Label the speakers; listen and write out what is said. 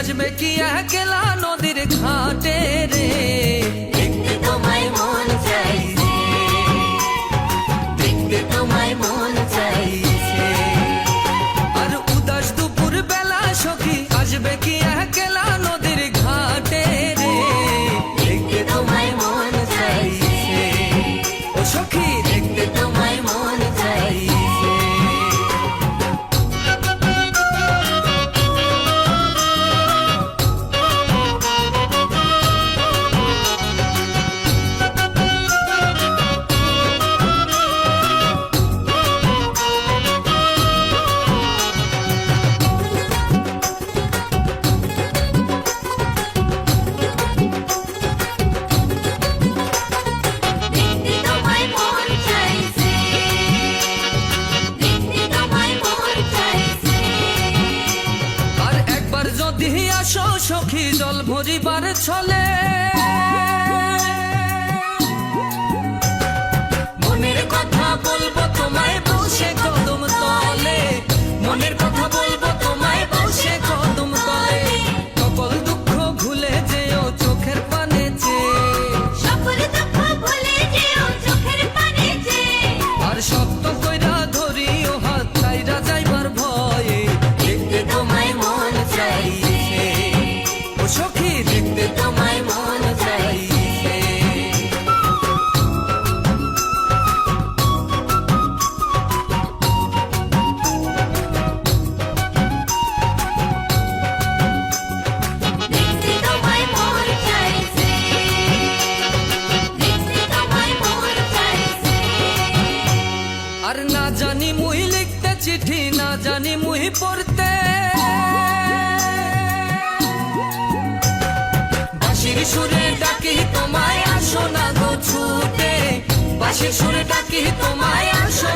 Speaker 1: সাজবে কি একলা নদীর ঘাটে রে,
Speaker 2: দেখতে তোমায় মন চাইছে, দেখতে তোমায় মন চাইছে।
Speaker 1: আর উদাস দুপুর বেলা সখী আসবে কি একলা নদীর ঘাটে রে,
Speaker 2: দেখতে তোমায় মন চাইছে,
Speaker 1: ও সখী
Speaker 2: দেখতে তোমায় মন চাইছে। দেখতে তোমায় মন চাইছে, দেখতে তোমায় মন চাইছে।
Speaker 1: আর একবার যদি আসো সখী জল ভরিবার ছলে,
Speaker 2: মনের কথা বলবো তোমায় বসে কদম তলে, মনের কথা বলবো তোমায় বসে কদম তলে।
Speaker 1: সকল দুঃখ ভুলে যেও চোখের পানে চেয়ে,
Speaker 2: সকল দুঃখ ভুলে যেও চোখের পানে চেয়ে।
Speaker 1: আর শক্ত কইরা ধরিও হাত চাইরা যাইবার ভয়ে,
Speaker 2: দেখতে তোমায় মন চাইছে,
Speaker 1: ও সখী
Speaker 2: দেখতে তোমায় মন চাইছে। দেখতে তোমায় মন চাইছে, দেখতে তোমায় মন চাইছে।
Speaker 1: আর না জানি মুই লিখতে চিঠি, না জানি মুই পড়তে,
Speaker 2: বাঁশির সুরে ডাকি তোমায় আসো না গো ছুটে, বাঁশির সুরে ডাকি তোমায় আসো